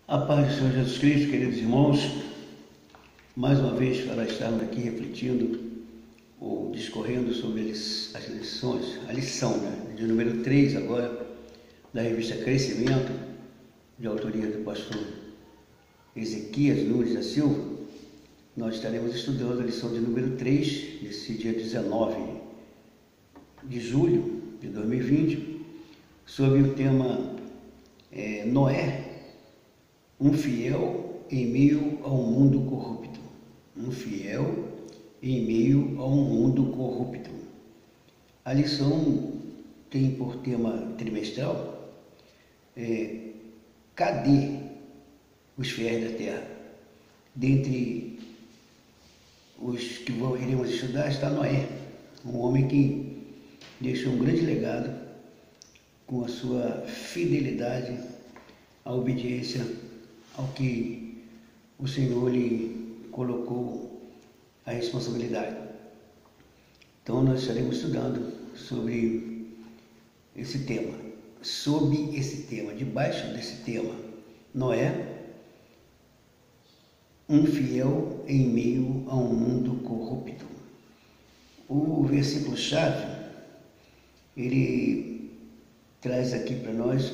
A paz do Senhor Jesus Cristo, queridos irmãos, mais uma vez para estarmos aqui refletindo ou discorrendo sobre as lições, a lição de número 3 agora, da revista Crescimento, de autoria do pastor Ezequias Nunes da Silva. Nós estaremos estudando a lição de número 3, nesse dia 19 de julho de 2020, sobre o tema Noé, um fiel em meio a um mundo corrupto. Um fiel em meio a um mundo corrupto. A lição tem por tema trimestral cadê os fiéis da terra? Dentre os que iremos estudar está Noé, um homem que deixou um grande legado com a sua fidelidade, a obediência ao que o Senhor lhe colocou a responsabilidade. Então nós estaremos estudando sobre esse tema, debaixo desse tema, Noé, um fiel em meio a um mundo corrupto. O versículo-chave, ele traz aqui para nós,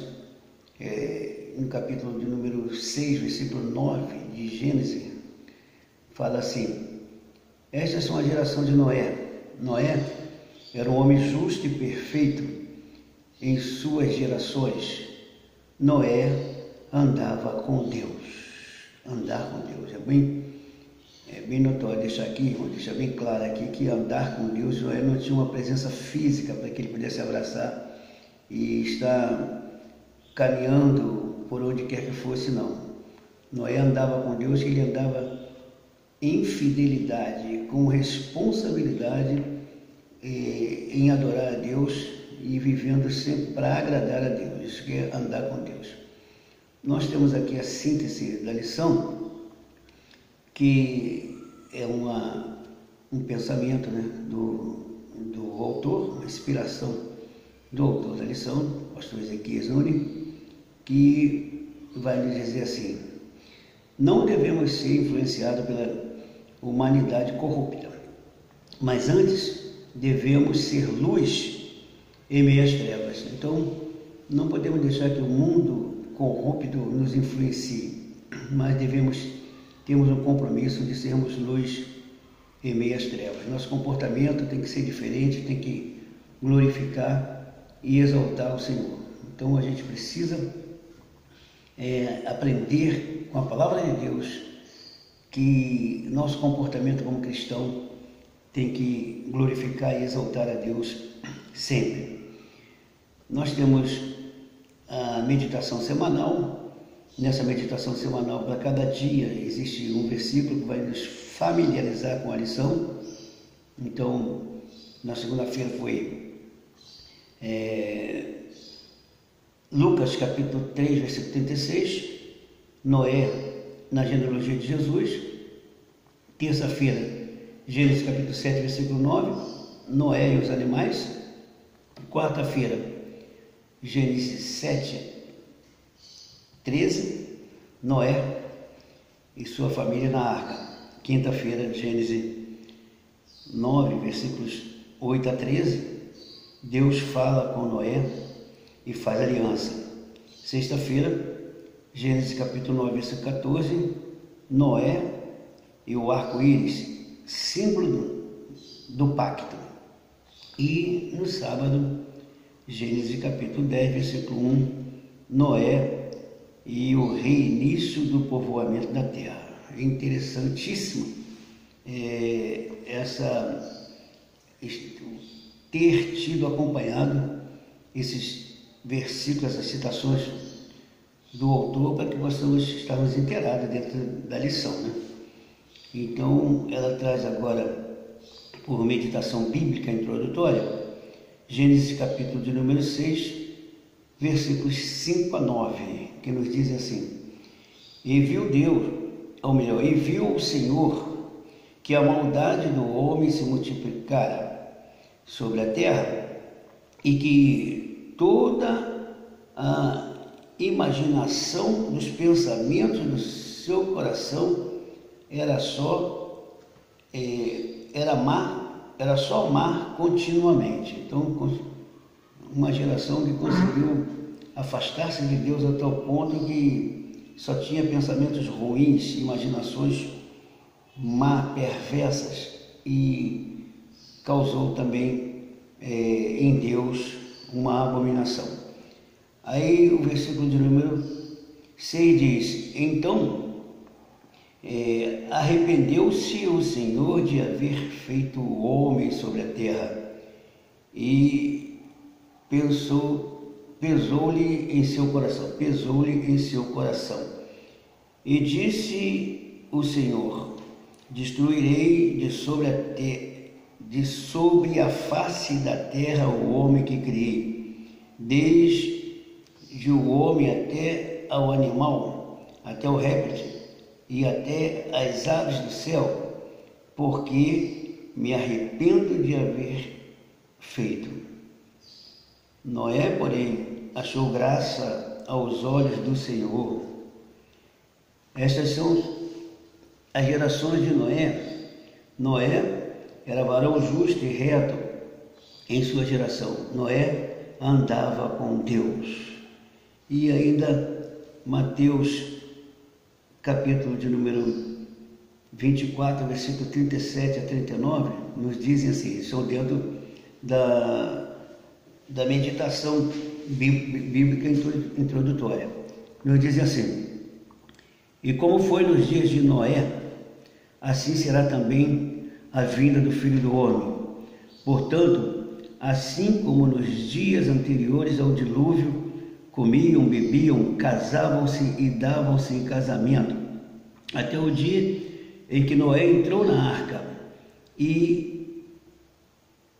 no capítulo de número 6, versículo 9 de Gênesis, fala assim: estas são a geração de Noé. Noé era um homem justo e perfeito em suas gerações. Noé andava com Deus. Andar com Deus. É bem notório deixar bem claro aqui que andar com Deus, Noé não tinha uma presença física para que ele pudesse abraçar e estar caminhando por onde quer que fosse, não. Noé andava com Deus, ele andava em fidelidade, com responsabilidade em adorar a Deus e vivendo sempre para agradar a Deus. Isso que é andar com Deus. Nós temos aqui a síntese da lição, que é um pensamento do autor, uma inspiração do autor da lição, pastor Ezequias Nunes, que vai nos dizer assim: não devemos ser influenciados pela humanidade corrupta, mas antes devemos ser luz em meio às trevas. Então, não podemos deixar que o mundo corrupto nos influencie, mas temos um compromisso de sermos luz em meio às trevas. Nosso comportamento tem que ser diferente, tem que glorificar e exaltar o Senhor. Então, a gente precisa aprender com a palavra de Deus que nosso comportamento como cristão tem que glorificar e exaltar a Deus sempre. Nós temos a meditação semanal. Nessa meditação semanal, para cada dia, existe um versículo que vai nos familiarizar com a lição. Então, na segunda-feira foi Lucas capítulo 3, versículo 36, Noé na genealogia de Jesus. Terça-feira, Gênesis capítulo 7, versículo 9, Noé e os animais. Quarta-feira, Gênesis 7, 13, Noé e sua família na arca. Quinta-feira, Gênesis 9, versículos 8 a 13, Deus fala com Noé e faz aliança. Sexta-feira, Gênesis capítulo 9, versículo 14, Noé e o arco-íris, símbolo do pacto. E no sábado, Gênesis capítulo 10, versículo 1, Noé e o reinício do povoamento da terra. É interessantíssimo ter tido acompanhado esses versículos, essas citações do autor, para que possamos estarmos inteirados dentro da lição, Então, ela traz agora, por meditação bíblica introdutória, Gênesis capítulo de número 6, versículos 5 a 9, que nos dizem assim: e viu o Senhor que a maldade do homem se multiplicara sobre a terra, e que toda a imaginação dos pensamentos do seu coração era só amar continuamente. Então, uma geração que conseguiu afastar-se de Deus a tal ponto que só tinha pensamentos ruins, imaginações perversas, e causou também em Deus uma abominação. Aí o versículo de número 6 diz: então arrependeu-se o Senhor de haver feito o homem sobre a terra, e pesou-lhe em seu coração, e disse o Senhor: destruirei de sobre a face da terra o homem que criei, desde o homem até ao animal, até o réptil e até as aves do céu, porque me arrependo de haver feito. Noé, porém, achou graça aos olhos do Senhor. Estas são as gerações de Noé. Noé era varão justo e reto em sua geração. Noé andava com Deus. E ainda Mateus, capítulo de número 24, versículo 37 a 39, nos dizem assim, são dentro da meditação bíblica introdutória. Nos dizem assim: e como foi nos dias de Noé, assim será também a vinda do Filho do Homem. Portanto, assim como nos dias anteriores ao dilúvio, comiam, bebiam, casavam-se e davam-se em casamento, até o dia em que Noé entrou na arca, e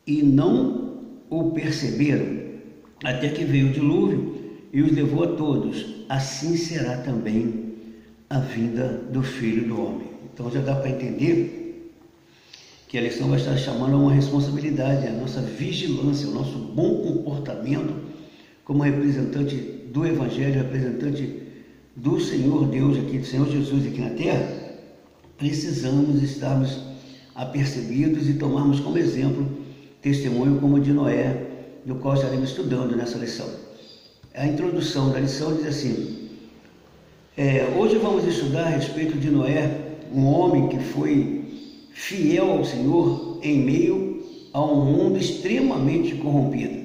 não o perceberam, até que veio o dilúvio e os levou a todos. Assim será também a vinda do Filho do Homem. Então já dá para entender que a lição vai estar chamando a uma responsabilidade, a nossa vigilância, o nosso bom comportamento como representante do Evangelho, representante do Senhor Deus aqui, do Senhor Jesus aqui na terra. Precisamos estarmos apercebidos e tomarmos como exemplo testemunho como o de Noé, do qual estaremos estudando nessa lição. A introdução da lição diz assim: hoje vamos estudar a respeito de Noé, um homem que foi fiel ao Senhor em meio a um mundo extremamente corrompido.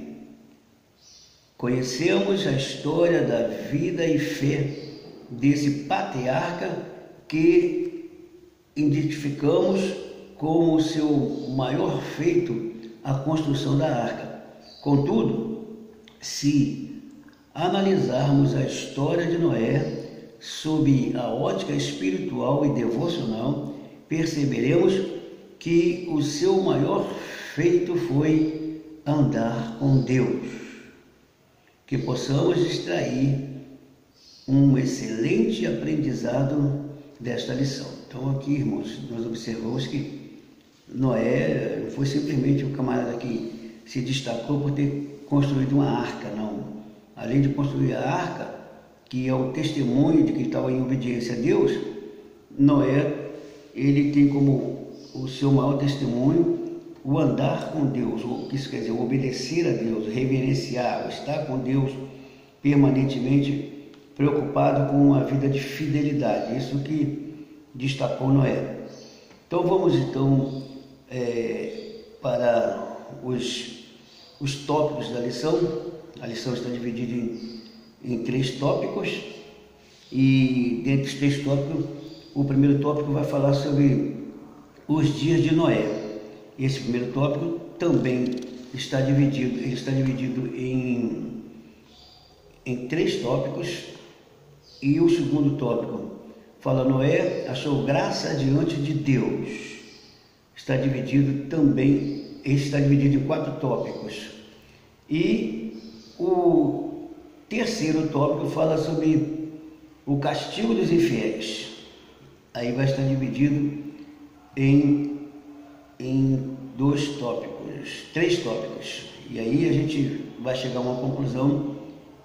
Conhecemos a história da vida e fé desse patriarca que identificamos como o seu maior feito a construção da arca. Contudo, se analisarmos a história de Noé sob a ótica espiritual e devocional, perceberemos que o seu maior feito foi andar com Deus. Que possamos extrair um excelente aprendizado desta lição. Então aqui, irmãos, nós observamos que Noé não foi simplesmente um camarada que se destacou por ter construído uma arca, não. Além de construir a arca, que é o testemunho de que estava em obediência a Deus, Noé, ele tem como o seu maior testemunho o andar com Deus, o que isso quer dizer, o obedecer a Deus, o reverenciar, o estar com Deus permanentemente preocupado com uma vida de fidelidade. Isso que destacou Noé. Então vamos para os tópicos da lição. A lição está dividida em 3 tópicos, e dentre os 3 tópicos, o primeiro tópico vai falar sobre os dias de Noé. Esse primeiro tópico também está dividido, em 3 tópicos, e o segundo tópico fala: Noé achou graça diante de Deus. Está dividido em 4 tópicos. E o terceiro tópico fala sobre o castigo dos infiéis. Aí vai estar dividido em 3 tópicos. E aí a gente vai chegar a uma conclusão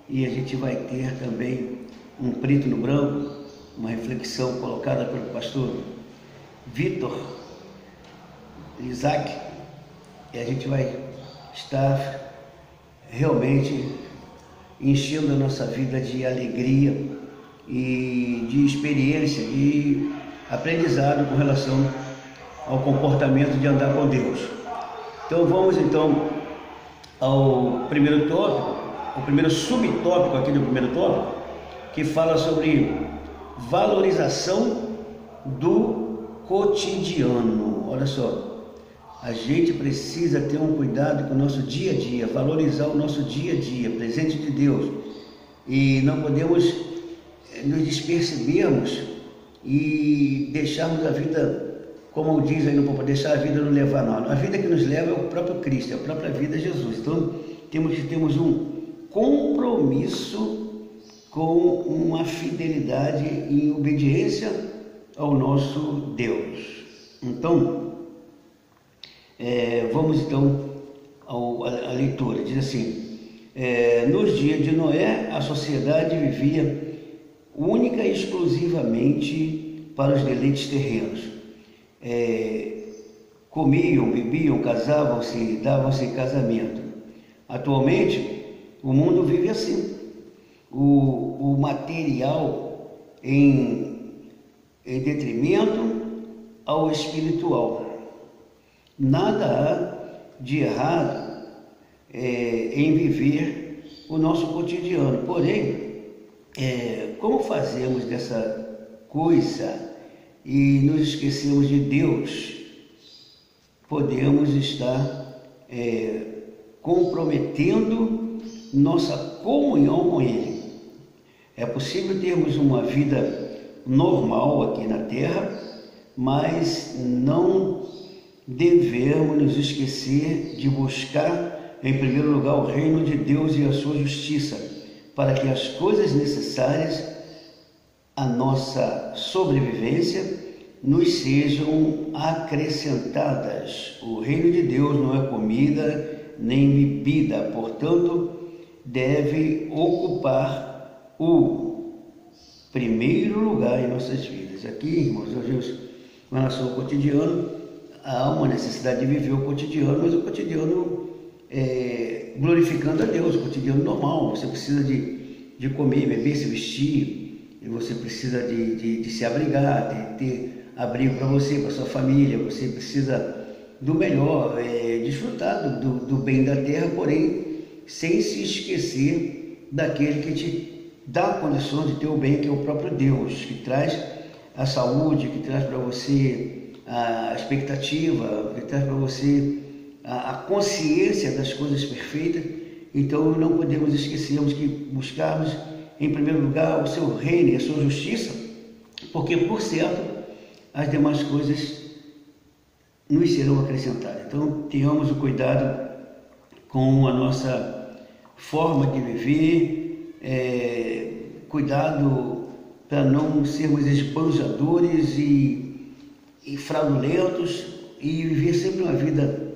e a gente vai ter também um preto no branco, uma reflexão colocada pelo pastor Vitor Isaac, e a gente vai estar realmente enchendo a nossa vida de alegria e de experiência e aprendizado com relação ao comportamento de andar com Deus. Então vamos ao primeiro tópico, o primeiro subtópico aqui do primeiro tópico, que fala sobre valorização do cotidiano. Olha só, a gente precisa ter um cuidado com o nosso dia a dia, valorizar o nosso dia a dia, presente de Deus, e não podemos nos despercebermos e deixarmos a vida, como diz aí no Papa, deixar a vida nos levar, não. A vida que nos leva é o próprio Cristo, é a própria vida de Jesus. Então temos um compromisso com uma fidelidade e obediência ao nosso Deus. Então, vamos então à leitura. Diz assim: nos dias de Noé, a sociedade vivia única e exclusivamente para os deleites terrenos. Comiam, bebiam, casavam-se, davam-se em casamento. Atualmente, o mundo vive assim. O material em detrimento ao espiritual. Nada há de errado em viver o nosso cotidiano. Porém, como fazemos dessa coisa e nos esquecemos de Deus, podemos estar comprometendo nossa comunhão com Ele. É possível termos uma vida normal aqui na Terra, mas não devemos nos esquecer de buscar em primeiro lugar o reino de Deus e a sua justiça, para que as coisas necessárias à nossa sobrevivência nos sejam acrescentadas. O reino de Deus não é comida nem bebida, portanto, deve ocupar o primeiro lugar em nossas vidas. Aqui, irmãos, com relação ao cotidiano, há uma necessidade de viver o cotidiano, mas o cotidiano glorificando a Deus, o cotidiano normal. Você precisa de comer, beber, se vestir, e você precisa de se abrigar, de ter abrigo para você, para sua família. Você precisa do melhor, desfrutar do bem da terra, porém sem se esquecer daquele que te dá condições de ter o bem, que é o próprio Deus, que traz a saúde, que traz para você a expectativa, que traz para você a consciência das coisas perfeitas. Então não podemos esquecermos que buscarmos em primeiro lugar o seu reino e a sua justiça, porque por certo as demais coisas nos serão acrescentadas. Então tenhamos o cuidado com a nossa forma de viver, cuidado para não sermos esbanjadores e fraudulentos, e viver sempre uma vida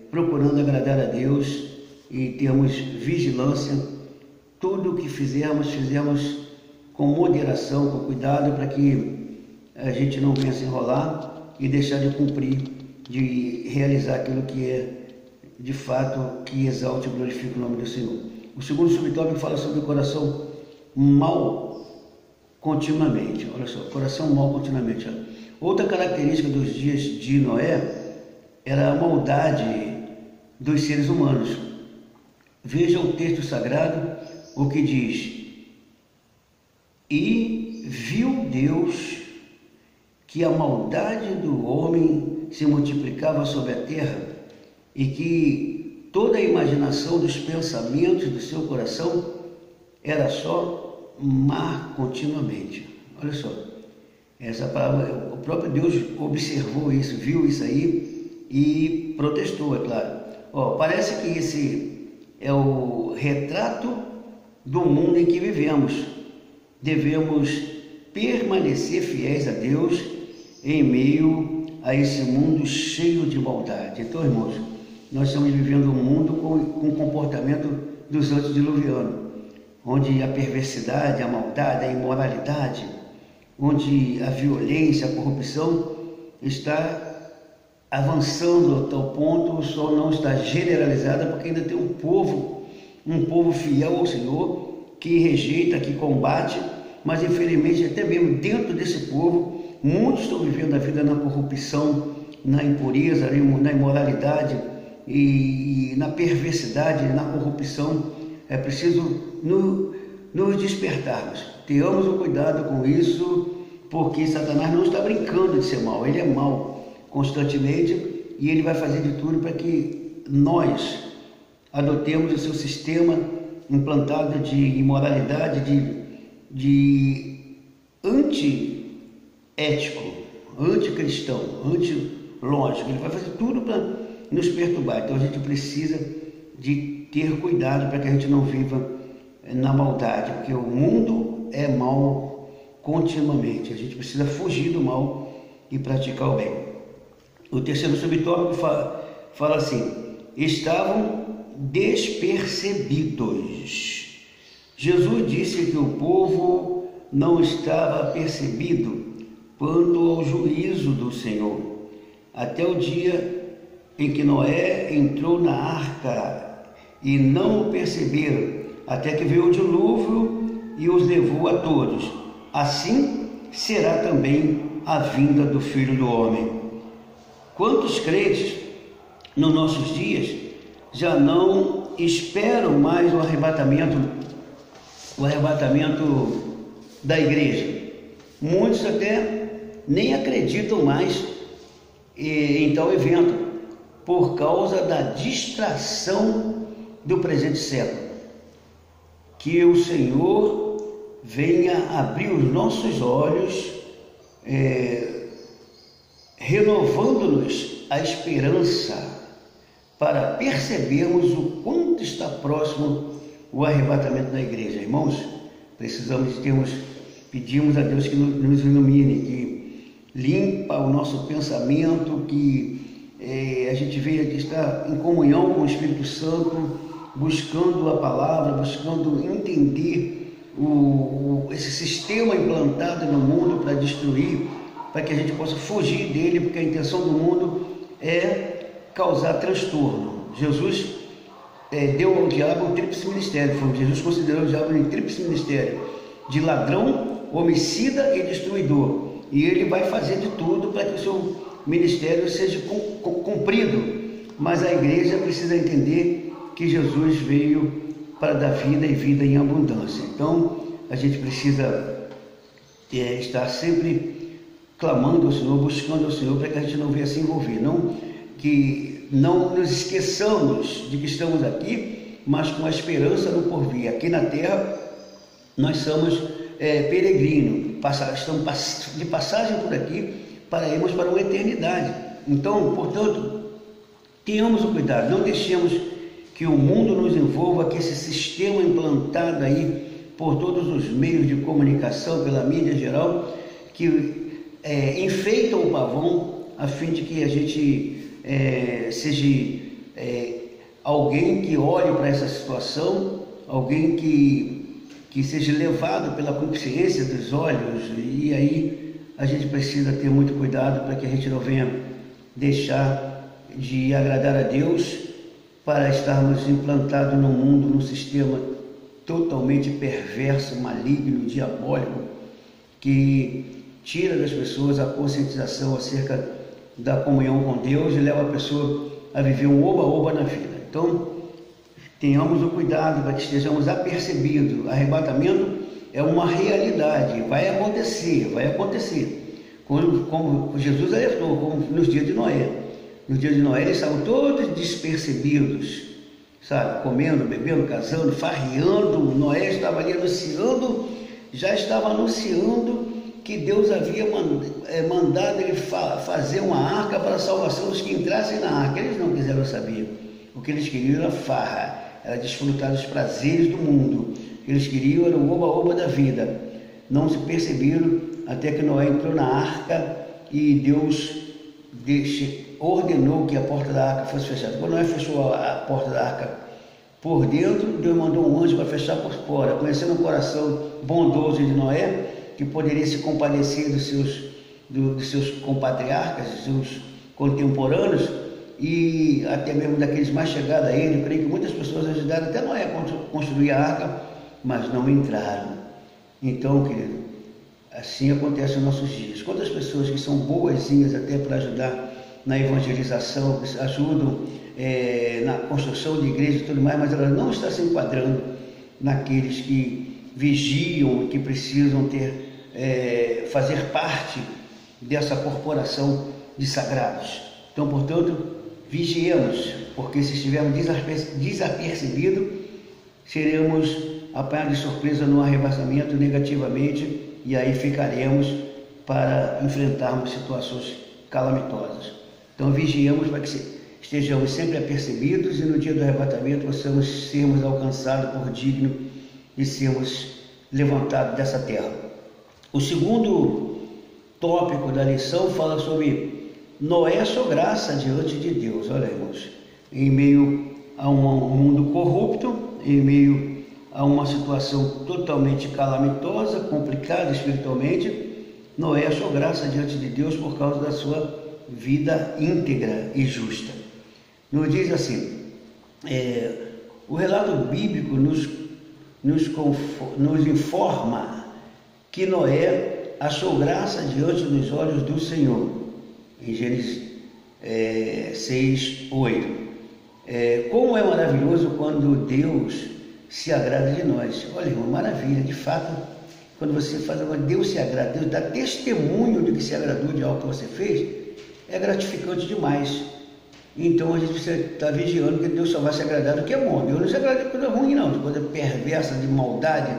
procurando agradar a Deus e termos vigilância. Tudo o que fizermos com moderação, com cuidado, para que a gente não venha se enrolar e deixar de cumprir, de realizar aquilo que é de fato que exalte e glorifique o nome do Senhor. O segundo subtópico fala sobre o coração mau continuamente. Olha só, coração mau continuamente. Outra característica dos dias de Noé era a maldade dos seres humanos. Veja o texto sagrado, o que diz: e viu Deus que a maldade do homem se multiplicava sobre a terra, e que toda a imaginação dos pensamentos do seu coração era só má continuamente. Olha só, essa palavra, o próprio Deus observou isso, viu isso aí e protestou, é claro. Parece que esse é o retrato do mundo em que vivemos. Devemos permanecer fiéis a Deus em meio a esse mundo cheio de maldade. Então, irmãos, nós estamos vivendo um mundo com um comportamento dos antediluvianos, onde a perversidade, a maldade, a imoralidade, onde a violência, a corrupção está avançando a tal ponto, só não está generalizada porque ainda tem um povo fiel ao Senhor, que rejeita, que combate, mas infelizmente até mesmo dentro desse povo, muitos estão vivendo a vida na corrupção, na impureza, na imoralidade e na perversidade, na corrupção. É preciso nos despertarmos. Tenhamos um cuidado com isso, porque Satanás não está brincando de ser mau, ele é mau constantemente e ele vai fazer de tudo para que nós adotemos o seu sistema implantado de imoralidade, de anti-ético, anticristão, anti-lógico. Ele vai fazer tudo para nos perturbar. Então a gente precisa de ter cuidado para que a gente não viva na maldade, porque o mundo é mal continuamente. A gente precisa fugir do mal e praticar o bem. O terceiro subtópico fala assim: estavam despercebidos. Jesus disse que o povo não estava percebido quanto ao juízo do Senhor, até o dia em que Noé entrou na arca, e não o perceberam, até que veio o dilúvio e os levou a todos. Assim será também a vinda do Filho do Homem. Quantos crentes nos nossos dias já não esperam mais o arrebatamento da igreja? Muitos até nem acreditam mais em tal evento por causa da distração do presente século. Que o Senhor venha abrir os nossos olhos, renovando-nos a esperança para percebermos o quanto está próximo o arrebatamento da igreja. Irmãos, pedimos a Deus que nos ilumine, que limpa o nosso pensamento, que a gente venha estar em comunhão com o Espírito Santo, buscando a palavra, buscando entender esse sistema implantado no mundo para destruir, para que a gente possa fugir dele, porque a intenção do mundo é causar transtorno. Jesus deu ao diabo um tríplice ministério. Jesus considerou o diabo um tríplice ministério de ladrão, homicida e destruidor. E ele vai fazer de tudo para que o seu ministério seja cumprido. Mas a igreja precisa entender que Jesus veio para dar vida e vida em abundância. Então, a gente precisa estar sempre clamando ao Senhor, buscando ao Senhor, para que a gente não venha se envolver. Que não nos esqueçamos de que estamos aqui, mas com a esperança no porvir. Aqui na terra, nós somos peregrinos, estamos de passagem por aqui para irmos para uma eternidade. Então, portanto, tenhamos o cuidado, não deixemos que o mundo nos envolva, que esse sistema implantado aí por todos os meios de comunicação, pela mídia geral, que enfeitam o pavão a fim de que a gente seja alguém que olhe para essa situação, alguém que seja levado pela consciência dos olhos, e aí a gente precisa ter muito cuidado para que a gente não venha deixar de agradar a Deus para estarmos implantados no mundo, num sistema totalmente perverso, maligno, diabólico, que tira das pessoas a conscientização acerca da comunhão com Deus e leva a pessoa a viver um oba-oba na vida. Então, tenhamos o cuidado para que estejamos apercebidos. Arrebatamento é uma realidade, vai acontecer. Como Jesus alertou, como nos dias de Noé. Nos dias de Noé eles estavam todos despercebidos, sabe? Comendo, bebendo, casando, farreando. Noé estava ali já estava anunciando que Deus havia mandado ele fazer uma arca para a salvação dos que entrassem na arca. Eles não quiseram saber. O que eles queriam era farra, era desfrutar dos prazeres do mundo. O que eles queriam era o oba-oba da vida. Não se perceberam até que Noé entrou na arca e Deus ordenou que a porta da arca fosse fechada. Quando Noé fechou a porta da arca por dentro, Deus mandou um anjo para fechar por fora, conhecendo o coração bondoso de Noé, que poderia se compadecer dos seus compatriarcas, dos seus contemporâneos, e até mesmo daqueles mais chegados a ele. Eu creio que muitas pessoas ajudaram até Noé a construir a arca, mas não entraram. Então, querido, assim acontece nos nossos dias. Quantas pessoas que são boazinhas até para ajudar na evangelização, ajudam na construção de igreja e tudo mais, mas elas não estão se enquadrando naqueles que vigiam e que precisam fazer parte dessa corporação de sagrados. Então, portanto, vigiemos, porque se estivermos desapercebidos, seremos apanhados de surpresa no arrebatamento negativamente, e aí ficaremos para enfrentarmos situações calamitosas. Então, vigiemos para que estejamos sempre apercebidos e no dia do arrebatamento possamos sermos alcançados por digno de sermos levantados dessa terra. O segundo tópico da lição fala sobre Noé achou graça diante de Deus. Olha, irmãos, em meio a um mundo corrupto, em meio a uma situação totalmente calamitosa, complicada espiritualmente, Noé achou graça diante de Deus por causa da sua vida íntegra e justa. Nos diz assim, o relato bíblico nos informa que Noé achou graça diante dos olhos do Senhor, em Gênesis 6:8. Como é maravilhoso quando Deus se agrada de nós. Olha, irmão, maravilha, de fato, quando você faz algo, Deus se agrada, Deus dá testemunho de que se agradou de algo que você fez, é gratificante demais. Então a gente precisa estar vigiando, que Deus só vai se agradar do que é bom. Deus não se agrada de coisa ruim, não, de coisa perversa, de maldade,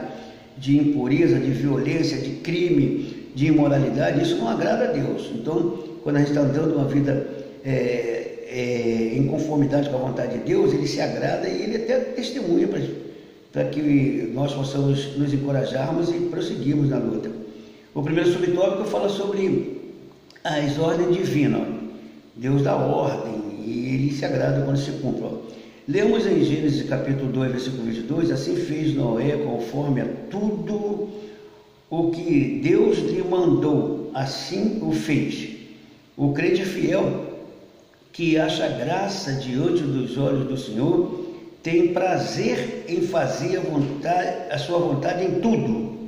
de impureza, de violência, de crime, de imoralidade. Isso não agrada a Deus. Então, quando a gente está andando uma vida em conformidade com a vontade de Deus, Ele se agrada e Ele até testemunha para que nós possamos nos encorajarmos e prosseguirmos na luta. O primeiro subtópico fala sobre as ordens divinas. Deus dá ordem e Ele se agrada quando se cumpre. Lemos em Gênesis capítulo 2, versículo 22, assim fez Noé conforme a tudo o que Deus lhe mandou, assim o fez. O crente fiel que acha graça diante dos olhos do Senhor tem prazer em fazer a sua vontade em tudo.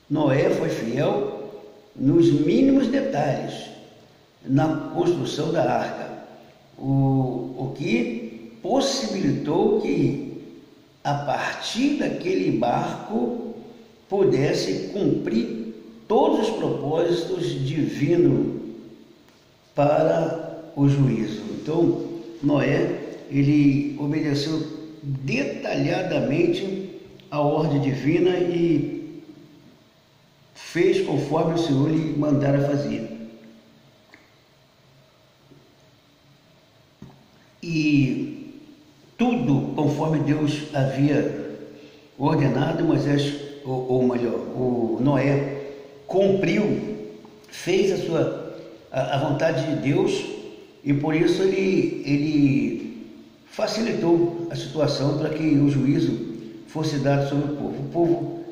Noé foi fiel nos mínimos detalhes na construção da arca, o que possibilitou que a partir daquele barco pudesse cumprir todos os propósitos divinos para o juízo. Então, Noé, ele obedeceu detalhadamente a ordem divina e fez conforme o Senhor lhe mandara fazer. E tudo conforme Deus havia ordenado, Moisés, ou melhor, o Noé cumpriu, fez a vontade de Deus, e por isso ele facilitou a situação para que o juízo fosse dado sobre o povo. O povo,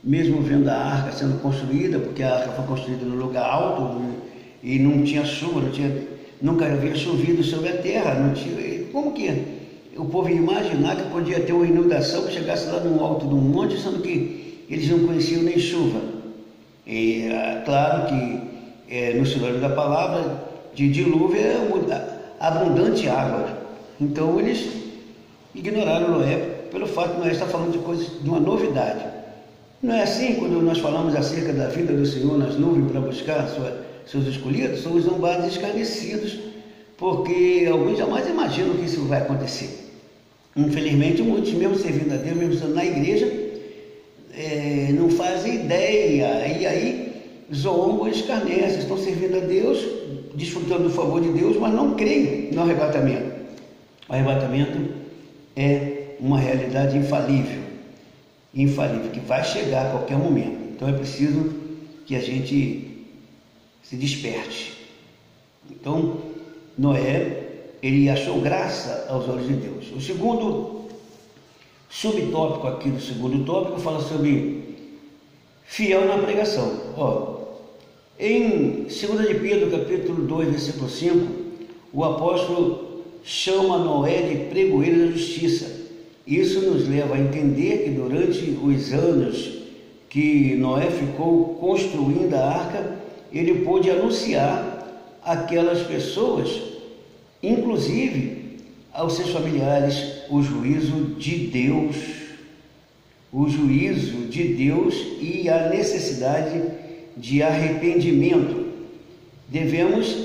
mesmo vendo a arca sendo construída, porque a arca foi construída no lugar alto e não tinha chuva, nunca havia chovido sobre a terra, como que o povo ia imaginar que podia ter uma inundação que chegasse lá no alto de um monte, sendo que eles não conheciam nem chuva? E claro que no sinônimo da palavra de dilúvio é abundante água. Então eles ignoraram Noé pelo fato de Noé estar falando de uma novidade. Não é assim quando nós falamos acerca da vinda do Senhor nas nuvens para buscar seus escolhidos? Somos zombados e escarnecidos, porque alguns jamais imaginam que isso vai acontecer. Infelizmente, muitos, mesmo servindo a Deus, mesmo estando na igreja, não fazem ideia, e aí zombam e escarnecem, estão servindo a Deus, desfrutando do favor de Deus, mas não creem no arrebatamento. O arrebatamento é uma realidade infalível, que vai chegar a qualquer momento. Então é preciso que a gente se desperte. Então, Noé, ele achou graça aos olhos de Deus. O segundo subtópico aqui do segundo tópico fala sobre fiel na pregação. Em 2 de Pedro, capítulo 2, versículo 5, o apóstolo chama Noé de pregoeiro da justiça. Isso nos leva a entender que durante os anos que Noé ficou construindo a arca, ele pôde anunciar àquelas pessoas, inclusive aos seus familiares, o juízo de Deus e a necessidade de arrependimento. Devemos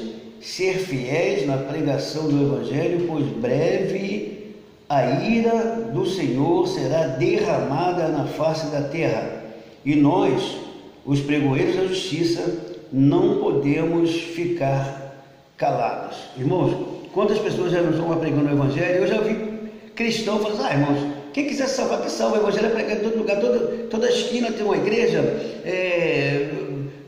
ser fiéis na pregação do Evangelho, pois breve a ira do Senhor será derramada na face da terra. E nós, os pregoeiros da justiça, não podemos ficar calados. Irmãos, quantas pessoas já não estão pregando o Evangelho? Eu já vi cristão falando, irmãos, quem quiser salvar, que salva. O Evangelho é pregado em todo lugar, toda esquina tem uma igreja,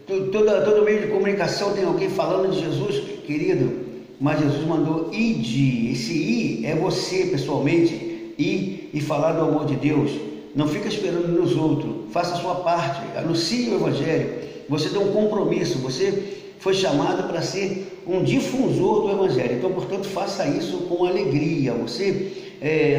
todo meio de comunicação tem alguém falando de Jesus, querido. Mas Jesus mandou ide. Esse ir é você pessoalmente ir e falar do amor de Deus. Não fica esperando nos outros, faça a sua parte, anuncie o Evangelho. Você tem um compromisso, você foi chamado para ser um difusor do Evangelho. Então, portanto, faça isso com alegria. Você,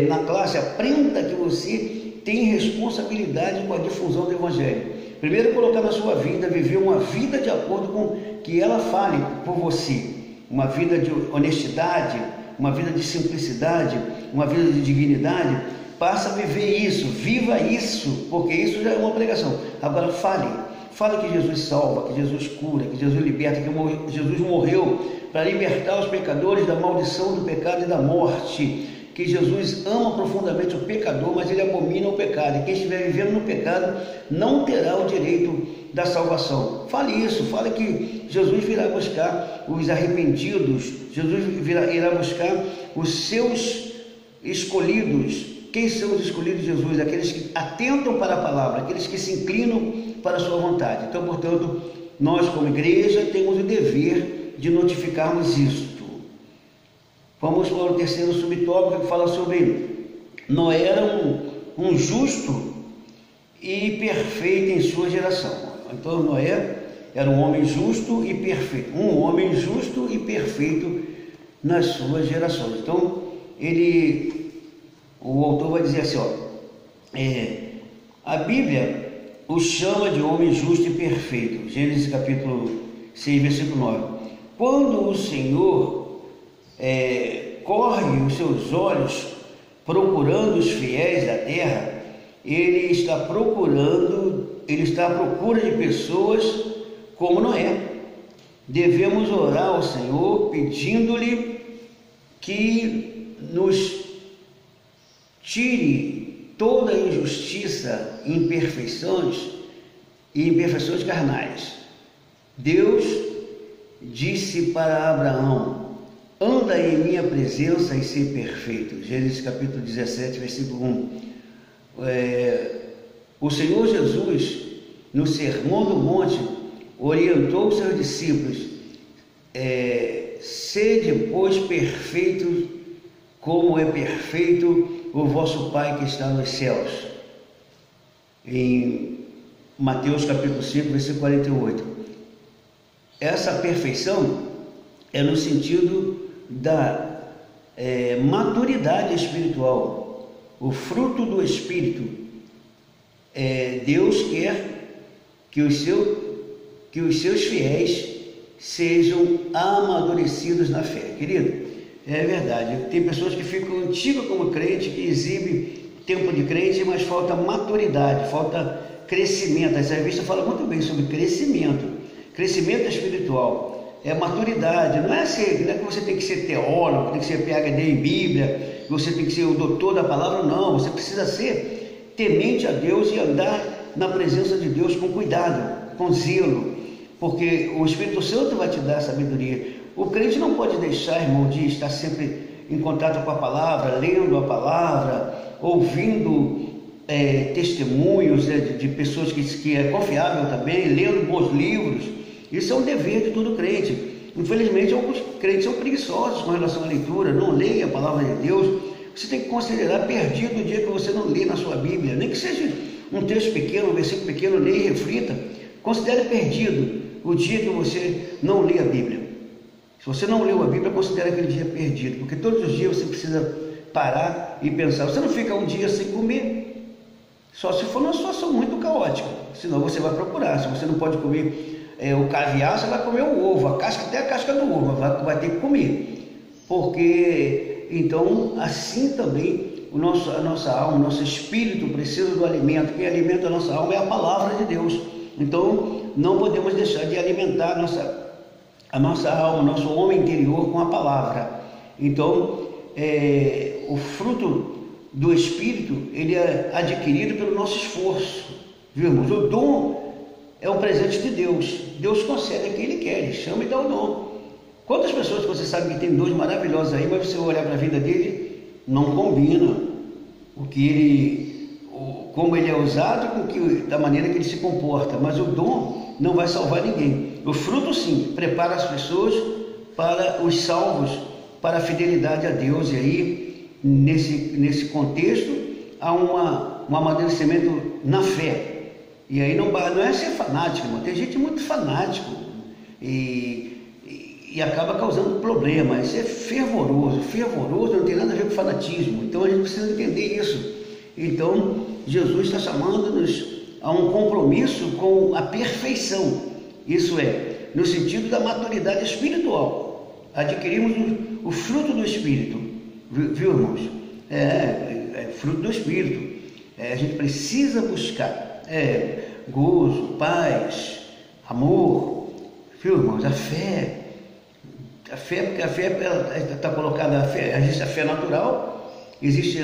na classe, aprenda que você tem responsabilidade com a difusão do Evangelho. Primeiro, colocar na sua vida, viver uma vida de acordo com que ela fale por você. Uma vida de honestidade, uma vida de simplicidade, uma vida de dignidade. Passa a viver isso, viva isso, porque isso já é uma pregação. Agora fale que Jesus salva, que Jesus cura, que Jesus liberta, que Jesus morreu para libertar os pecadores da maldição do pecado e da morte, que Jesus ama profundamente o pecador, mas ele abomina o pecado, e quem estiver vivendo no pecado não terá o direito da salvação. Fale isso, fale que Jesus virá buscar os arrependidos, Jesus irá buscar os seus escolhidos. Quem são os escolhidos de Jesus? Aqueles que atentam para a palavra, aqueles que se inclinam para a sua vontade. Então, portanto, nós como igreja temos o dever de notificarmos isto. Vamos para o terceiro subtópico, que fala sobre Noé era um justo e perfeito em sua geração. Então, Noé era um homem justo e perfeito. Um homem justo e perfeito nas suas gerações. Então, o autor vai dizer assim, a Bíblia o chama de homem justo e perfeito. Gênesis capítulo 6, versículo 9. Quando o Senhor corre os seus olhos procurando os fiéis da terra, ele está à procura de pessoas como Noé. Devemos orar ao Senhor pedindo-lhe que nos tire toda a injustiça e imperfeições carnais. Deus disse para Abraão: anda em minha presença e ser perfeito. Gênesis capítulo 17, versículo 1. O Senhor Jesus, no Sermão do Monte, orientou os seus discípulos: sede, pois, perfeitos, como é perfeito o vosso Pai que está nos céus. Em Mateus capítulo 5, versículo 48. Essa perfeição é no sentido da maturidade espiritual, o fruto do Espírito. Deus quer que os seus fiéis sejam amadurecidos na fé. Querido, é verdade, tem pessoas que ficam antigas como crente, que exibem tempo de crente, mas falta maturidade, falta crescimento. Essa revista fala muito bem sobre crescimento espiritual, maturidade. Não é que você tem que ser teólogo, tem que ser PhD em Bíblia, você tem que ser o doutor da palavra, não. Você precisa ser temente a Deus e andar na presença de Deus com cuidado, com zelo, porque o Espírito Santo vai te dar sabedoria. O crente não pode deixar, irmão, de estar sempre em contato com a palavra, lendo a palavra, ouvindo testemunhos de pessoas que é confiável também, lendo bons livros. Isso é um dever de todo crente. Infelizmente, alguns crentes são preguiçosos com relação à leitura, não leem a palavra de Deus, você tem que considerar perdido o dia que você não lê na sua Bíblia, nem que seja um texto pequeno, um versículo pequeno, leia e reflita. Considere perdido o dia que você não lê a Bíblia. Se você não leu a Bíblia, considere aquele dia perdido, porque todos os dias você precisa parar e pensar. Você não fica um dia sem comer, só se for numa situação muito caótica, senão você vai procurar. Se você não pode comer o caviar, você vai comer o ovo, a casca, até a casca do ovo, vai ter que comer, porque então assim também a nossa alma, o nosso espírito precisa do alimento. Quem alimenta a nossa alma é a palavra de Deus. Então não podemos deixar de alimentar a nossa alma, nosso homem interior com a palavra. Então o fruto do Espírito, ele é adquirido pelo nosso esforço, viu, irmãos? O dom é um presente de Deus. Deus concede a quem Ele quer, Ele chama e dá o dom. Quantas pessoas que você sabe que tem dons maravilhosos aí, mas você olhar para a vida dele, não combina como ele é usado da maneira que ele se comporta, mas o dom não vai salvar ninguém. O fruto, sim, prepara as pessoas para os salvos, para a fidelidade a Deus. E aí, nesse contexto, há um amadurecimento na fé. E aí não é ser fanático, irmão. Tem gente muito fanático e acaba causando problema. Isso é fervoroso. Fervoroso não tem nada a ver com fanatismo. Então a gente precisa entender isso. Então Jesus está chamando-nos a um compromisso com a perfeição. Isso é, no sentido da maturidade espiritual. Adquirimos o fruto do Espírito. Viu, irmãos? Fruto do Espírito. A gente precisa buscar gozo, paz, amor, viu, irmãos? A fé, porque a fé está colocada, existe a fé natural, existe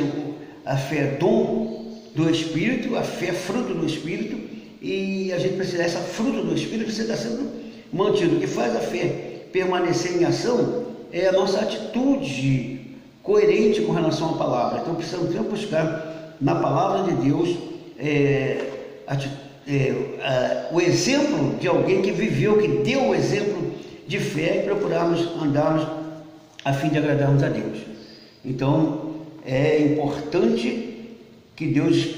a fé dom do Espírito, a fé fruto do Espírito, e a gente precisa, essa fruto do Espírito precisa estar sendo mantido. O que faz a fé permanecer em ação é a nossa atitude coerente com relação à palavra. Então precisamos sempre buscar na palavra de Deus o exemplo de alguém que viveu, que deu o exemplo de fé, e procurarmos andarmos a fim de agradarmos a Deus. Então é importante que Deus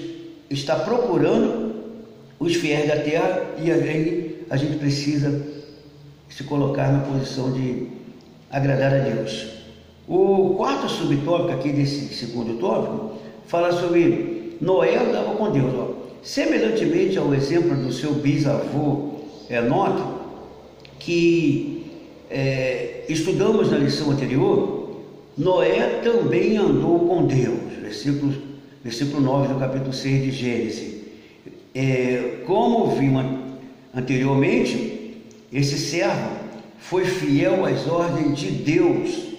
está procurando os fiéis da terra, e aí a gente precisa se colocar na posição de agradar a Deus. O quarto subtópico aqui desse segundo tópico fala sobre Noé andava com Deus. Semelhantemente ao exemplo do seu bisavô Enoque, que estudamos na lição anterior, Noé também andou com Deus. Versículo 9 do capítulo 6 de Gênesis. Como vimos anteriormente, esse servo foi fiel às ordens de Deus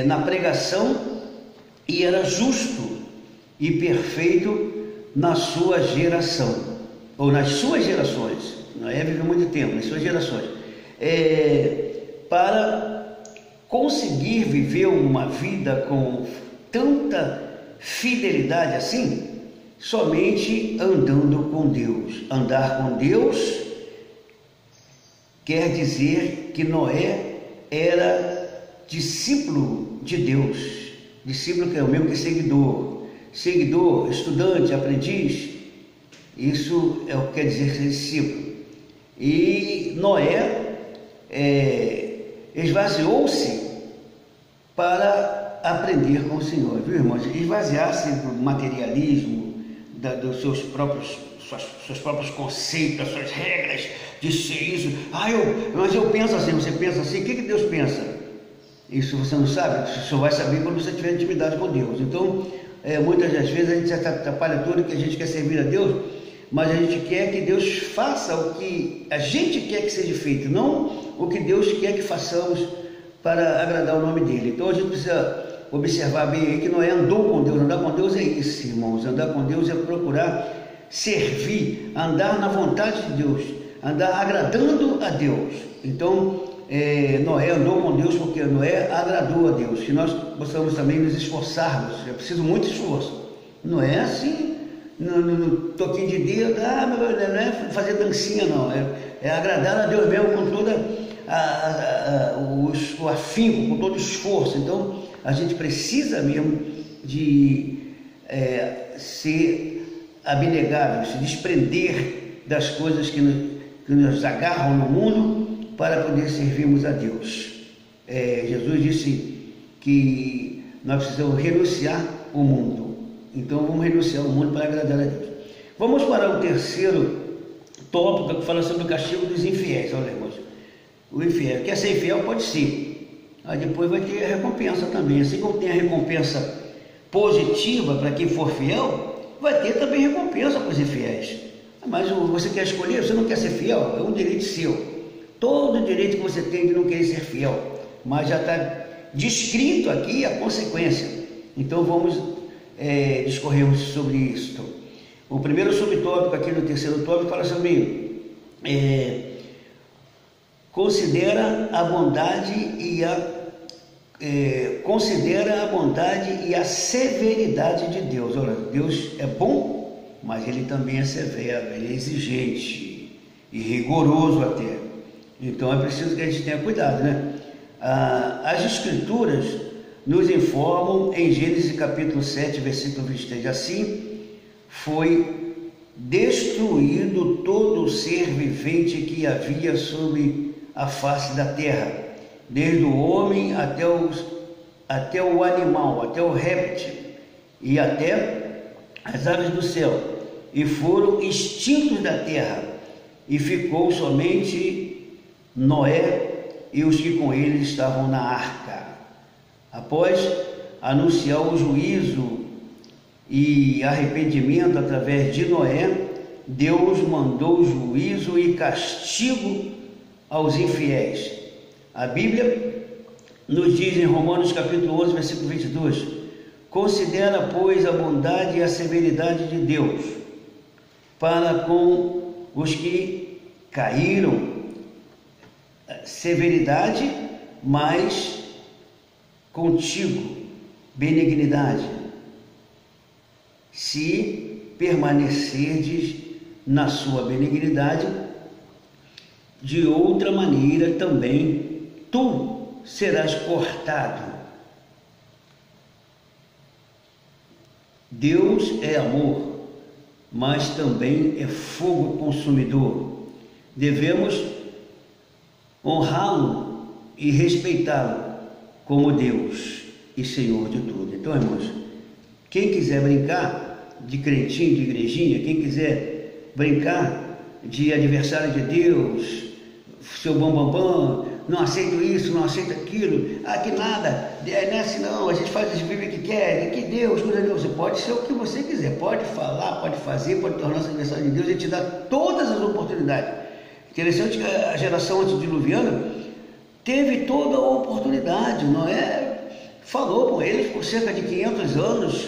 na pregação, e era justo e perfeito na sua geração, ou nas suas gerações. Noé viveu muito tempo, nas suas gerações, para conseguir viver uma vida com tanta fidelidade assim, somente andando com Deus. Andar com Deus quer dizer que Noé era discípulo de Deus. Discípulo que é o mesmo que seguidor, estudante, aprendiz. Isso é o que quer dizer ser discípulo. E Noé esvaziou-se para aprender com o Senhor, viu, irmãos? Esvaziar-se do materialismo, dos seus próprios conceitos, das suas regras, de ser isso. Mas eu penso assim, você pensa assim, o que Deus pensa? Isso você não sabe, você só vai saber quando você tiver intimidade com Deus. Então, muitas das vezes a gente atrapalha tudo, que a gente quer servir a Deus, mas a gente quer que Deus faça o que a gente quer que seja feito, não o que Deus quer que façamos para agradar o nome dele. Então a gente precisa observar bem aí que Noé andou com Deus. Andar com Deus é isso, irmãos. Andar com Deus é procurar servir, andar na vontade de Deus, andar agradando a Deus. Então Noé andou com Deus porque Noé agradou a Deus. E nós possamos também nos esforçarmos. É preciso muito esforço. Não é assim no toquinho de dedo, não é fazer dancinha, não. É agradar a Deus mesmo com toda o afinco, com todo o esforço. Então, a gente precisa mesmo de ser abnegável, se desprender das coisas que nos agarram no mundo para poder servirmos a Deus. Jesus disse que nós precisamos renunciar ao mundo. Então vamos renunciar ao mundo para agradar a Deus. Vamos para o terceiro tópico, que fala sobre o castigo dos infiéis. Olha, irmãos, o infiel, quer ser infiel, pode ser. Aí depois vai ter a recompensa também. Assim como tem a recompensa positiva para quem for fiel, vai ter também recompensa para os infiéis. Mas você quer escolher, você não quer ser fiel, é um direito seu. Todo direito que você tem de não querer ser fiel, mas já está descrito aqui a consequência. Então vamos discorrermos sobre isso. O primeiro subtópico aqui no terceiro tópico fala sobre considera a bondade e a severidade de Deus. Olha, Deus é bom, mas Ele também é severo, Ele é exigente e rigoroso até. Então é preciso que a gente tenha cuidado, né? As Escrituras nos informam em Gênesis capítulo 7, versículo 23, assim foi destruído todo o ser vivente que havia sobre a face da terra, desde o homem até o animal, até o réptil e até as aves do céu, e foram extintos da terra, e ficou somente Noé e os que com ele estavam na arca. Após anunciar o juízo e arrependimento através de Noé, Deus mandou juízo e castigo aos infiéis. A Bíblia nos diz em Romanos capítulo 11, versículo 22, considera, pois, a bondade e a severidade de Deus para com os que caíram, severidade, mas contigo, benignidade, se permanecerdes na sua benignidade, de outra maneira também tu serás cortado. Deus é amor, mas também é fogo consumidor. Devemos honrá-lo e respeitá-lo como Deus e Senhor de tudo. Então, irmãos, quem quiser brincar de crentinho, de igrejinha, quem quiser brincar de adversário de Deus, seu bambambam, não aceito isso, não aceito aquilo, que nada, não é assim não, a gente faz as Bíblias que quer, que Deus, coisa de Deus, você pode ser o que você quiser, pode falar, pode fazer, pode tornar-se adversário de Deus, Ele te dá todas as oportunidades. Interessante que a geração antediluviana teve toda a oportunidade. Noé falou com eles por cerca de 500 anos,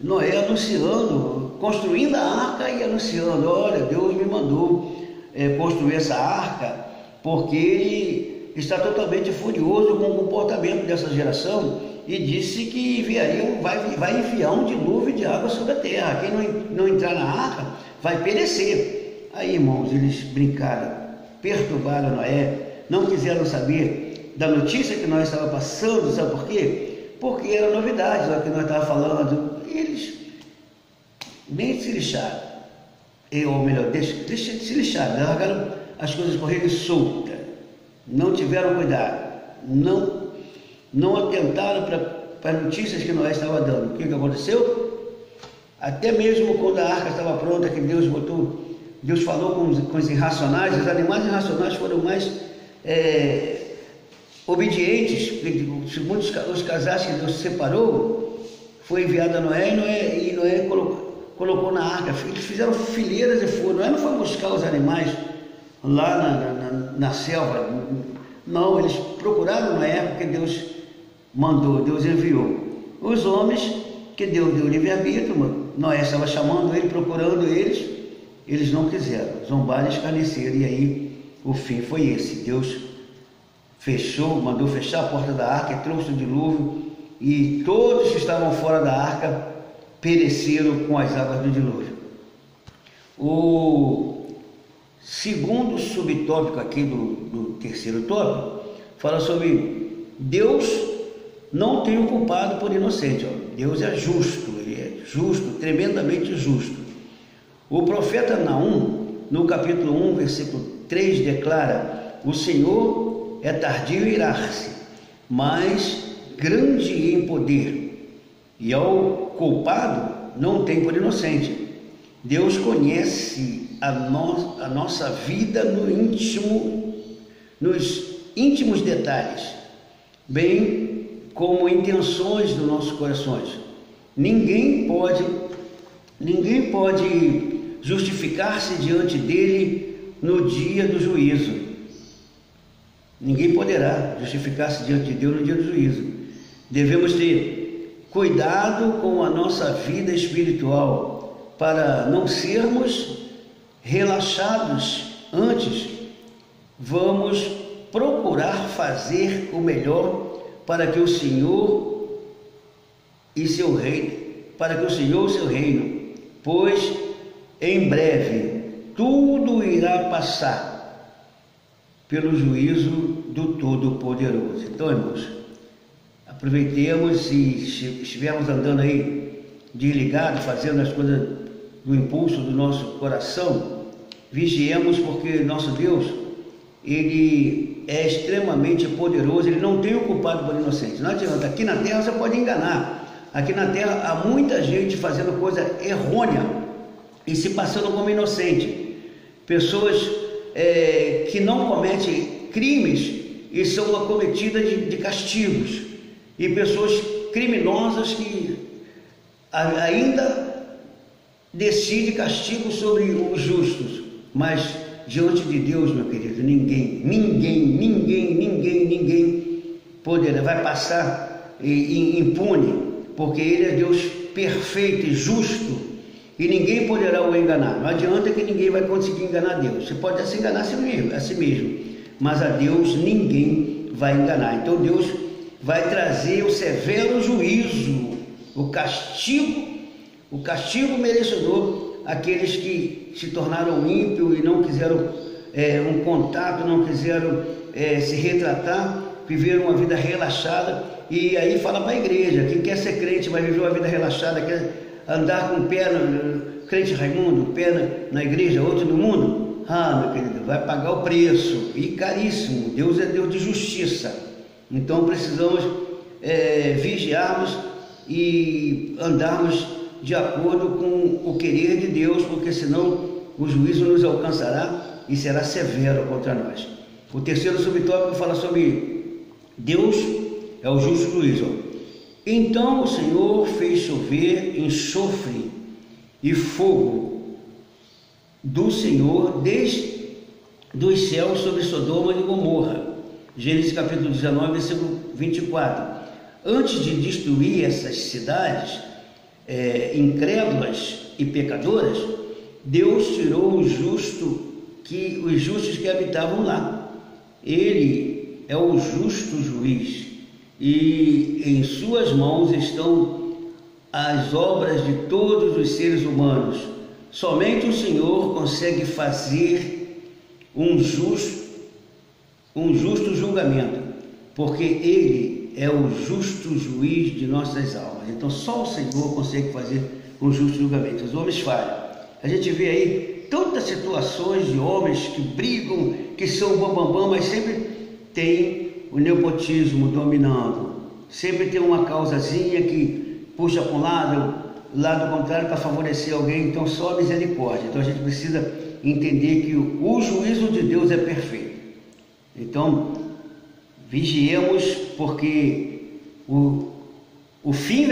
Noé anunciando, construindo a arca e anunciando, olha, Deus me mandou construir essa arca, porque Ele está totalmente furioso com o comportamento dessa geração e disse que vai enviar um dilúvio de água sobre a terra. Quem não entrar na arca vai perecer. Aí, irmãos, eles brincaram, perturbaram Noé, não quiseram saber da notícia que nós estávamos passando, sabe por quê? Porque era novidade, o que nós estávamos falando, e eles nem se lixaram, ou melhor, deixa de se lixar, largaram as coisas correrem soltas, não tiveram cuidado, não atentaram para as notícias que Noé estava dando. O que aconteceu? Até mesmo quando a arca estava pronta, que Deus falou com os irracionais, os animais irracionais foram mais obedientes, segundo os casais que Deus separou, foi enviado a Noé e Noé colocou na arca. Eles fizeram fileiras e foram. Noé não foi buscar os animais lá na selva, não, eles procuraram Noé porque Deus mandou, Deus enviou. Os homens que Deus deu livre-arbítrio, Noé estava chamando ele, procurando eles não quiseram, zombaram e escarneceram, e aí o fim foi esse. Deus mandou fechar a porta da arca e trouxe o dilúvio, e todos que estavam fora da arca pereceram com as águas do dilúvio. O segundo subtópico aqui do terceiro tópico, fala sobre Deus não tem o culpado por inocente. Deus é justo, ele é justo, tremendamente justo. O profeta Naum, no capítulo 1, versículo 3, declara: o Senhor é tardio em irar-se, mas grande em poder, e ao culpado não tem por inocente. Deus conhece a nossa vida nos íntimos detalhes, bem como intenções dos nossos corações. Ninguém pode justificar-se diante dele no dia do juízo. Ninguém poderá justificar-se diante de Deus no dia do juízo. Devemos ter cuidado com a nossa vida espiritual para não sermos relaxados. Antes, vamos procurar fazer o melhor para que o Senhor e seu reino, pois em breve tudo irá passar pelo juízo do Todo-Poderoso. Então, irmãos, aproveitemos, se estivermos andando aí desligado, fazendo as coisas do impulso do nosso coração, vigiemos, porque nosso Deus, ele é extremamente poderoso, ele não tem o culpado por inocente. Não adianta, aqui na terra você pode enganar, aqui na terra há muita gente fazendo coisa errônea e se passando como inocente, pessoas que não cometem crimes e são acometidas de castigos, e pessoas criminosas que ainda decidem castigo sobre os justos, mas diante de Deus, meu querido, ninguém poderá, vai passar impune, porque Ele é Deus perfeito e justo, e ninguém poderá o enganar. Não adianta que ninguém vai conseguir enganar Deus. Você pode até se enganar a si mesmo, mas a Deus ninguém vai enganar. Então Deus vai trazer o severo juízo, o castigo merecedor àqueles que se tornaram ímpios e não quiseram um contato, não quiseram se retratar, viveram uma vida relaxada. E aí fala para a igreja: quem quer ser crente, vai viver uma vida relaxada, quer andar com o pé crente Raimundo, pé na igreja, outro no mundo, meu querido, vai pagar o preço, e caríssimo. Deus é Deus de justiça. Então precisamos vigiarmos e andarmos de acordo com o querer de Deus, porque senão o juízo nos alcançará e será severo contra nós. O terceiro subtópico fala sobre Deus é o justo juiz. Então o Senhor fez chover enxofre e fogo do Senhor desde dos céus sobre Sodoma e Gomorra. Gênesis capítulo 19, versículo 24. Antes de destruir essas cidades incrédulas e pecadoras, Deus tirou os justos que habitavam lá. Ele é o justo juiz, e em suas mãos estão as obras de todos os seres humanos. Somente o Senhor consegue fazer um justo julgamento, porque Ele é o justo juiz de nossas almas. Então só o Senhor consegue fazer um justo julgamento. Os homens falham. A gente vê aí tantas situações de homens que brigam, que são bambambam, mas sempre tem o nepotismo dominando, sempre tem uma causazinha que puxa para um lado contrário para favorecer alguém. Então só a misericórdia. Então a gente precisa entender que o juízo de Deus é perfeito. Então vigiemos, porque o fim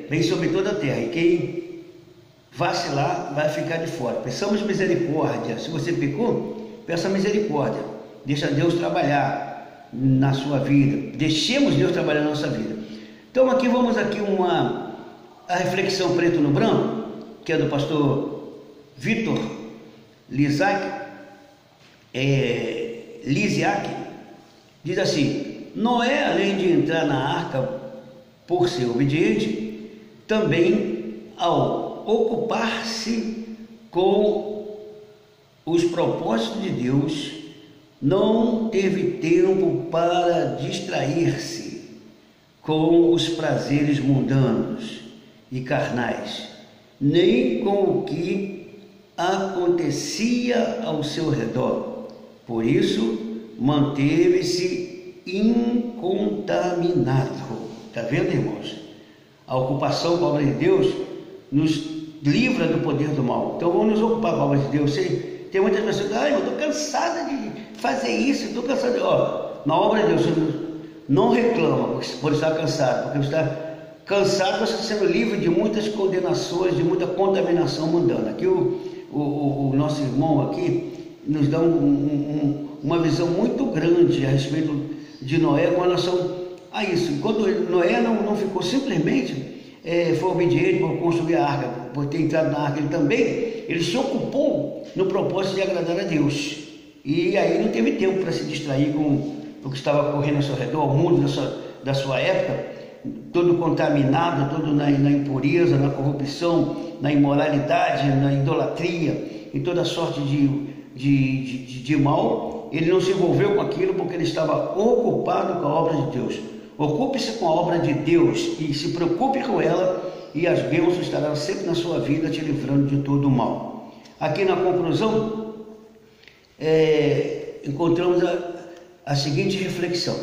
vem sobre toda a terra, e quem vacilar vai ficar de fora. Peçamos misericórdia. Se você pecou, peça misericórdia, deixa Deus trabalhar na sua vida, deixemos Deus trabalhar na nossa vida. Então vamos aqui a reflexão preto no branco, que é do pastor Vitor Lisiak, diz assim: Noé, além de entrar na arca por ser obediente, também ao ocupar-se com os propósitos de Deus, não teve tempo para distrair-se com os prazeres mundanos e carnais, nem com o que acontecia ao seu redor. Por isso, manteve-se incontaminado. Está vendo, irmãos? A ocupação com a obra de Deus nos livra do poder do mal. Então vamos nos ocupar com a obra de Deus. Tem muitas pessoas que dizem, eu estou cansada de fazer isso, estou cansada de... Na obra de Deus, você não reclama por estar cansado, porque você está cansado, você está sendo livre de muitas condenações, de muita contaminação mundana. Aqui o nosso irmão aqui nos dá uma visão muito grande a respeito de Noé com relação a isso. Enquanto Noé não ficou simplesmente, foi obediente por construir a arca, por ter entrado na arca, ele se ocupou no propósito de agradar a Deus. E aí não teve tempo para se distrair com o que estava ocorrendo ao seu redor, o mundo da sua época, todo contaminado, todo na impureza, na corrupção, na imoralidade, na idolatria, em toda sorte de mal. Ele não se envolveu com aquilo porque ele estava ocupado com a obra de Deus. Ocupe-se com a obra de Deus e se preocupe com ela, e as bênçãos estarão sempre na sua vida, te livrando de todo o mal. Aqui na conclusão, encontramos a seguinte reflexão: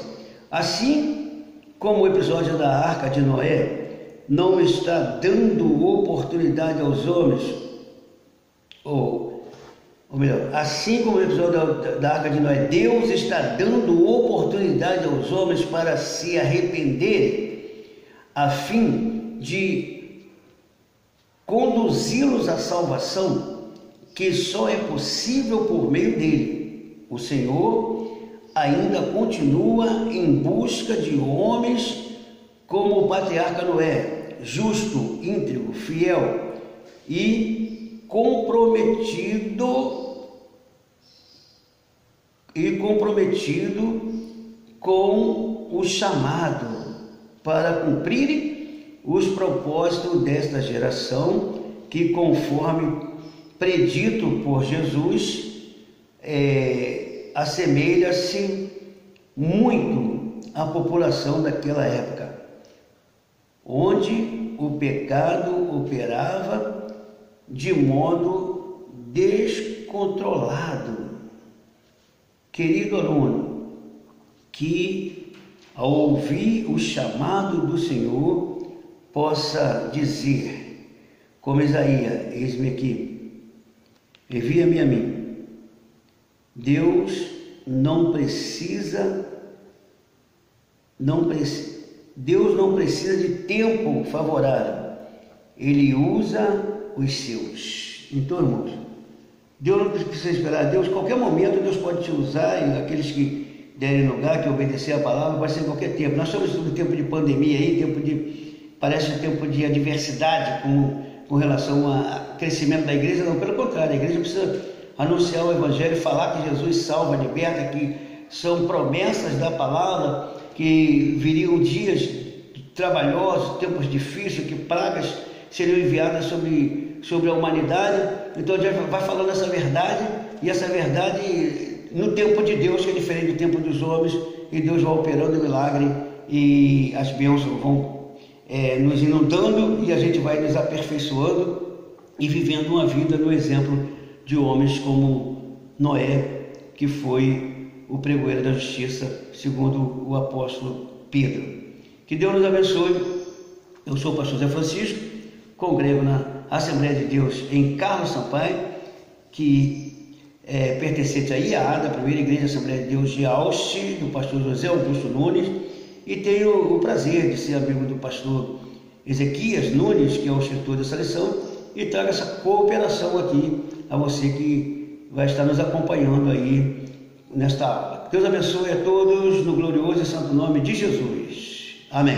assim como o episódio da arca de Noé não está dando oportunidade aos homens, ou melhor, assim como o episódio da arca de Noé, Deus está dando oportunidade aos homens para se arrependerem, a fim de conduzi-los à salvação, que só é possível por meio dele. O Senhor ainda continua em busca de homens como o patriarca Noé, justo, íntegro, fiel e comprometido com o chamado para cumprirem os propósitos desta geração, que, conforme predito por Jesus, assemelha-se muito à população daquela época, onde o pecado operava de modo descontrolado. Querido aluno, que ao ouvir o chamado do Senhor possa dizer, como Isaías: eis-me aqui, envia-me a mim. Deus não precisa de tempo favorável, Ele usa os seus. Então, irmãos, Deus não precisa esperar. Deus, qualquer momento, Deus pode te usar, e aqueles que derem lugar, que obedecer a palavra, vai ser em qualquer tempo. Nós estamos no tempo de pandemia aí, parece um tempo de adversidade com relação ao crescimento da igreja. Não, pelo contrário, a igreja precisa anunciar o Evangelho, falar que Jesus salva, liberta, que são promessas da palavra, que viriam dias trabalhosos, tempos difíceis, que pragas seriam enviadas sobre a humanidade. Então a gente vai falando essa verdade, e essa verdade no tempo de Deus, que é diferente do tempo dos homens, e Deus vai operando o milagre, e as bênçãos vão nos inundando, e a gente vai nos aperfeiçoando e vivendo uma vida no exemplo de homens como Noé, que foi o pregoeiro da justiça, segundo o apóstolo Pedro. Que Deus nos abençoe. Eu sou o pastor Zé Francisco, congrego na Assembleia de Deus em Carlos Sampaio, que é pertencente à IAADA, a primeira igreja Assembleia de Deus de Auste, do pastor José Augusto Nunes, e tenho o prazer de ser amigo do pastor Ezequias Nunes, que é o escritor dessa lição, e trago essa cooperação aqui a você que vai estar nos acompanhando aí nesta aula. Deus abençoe a todos no glorioso e santo nome de Jesus. Amém.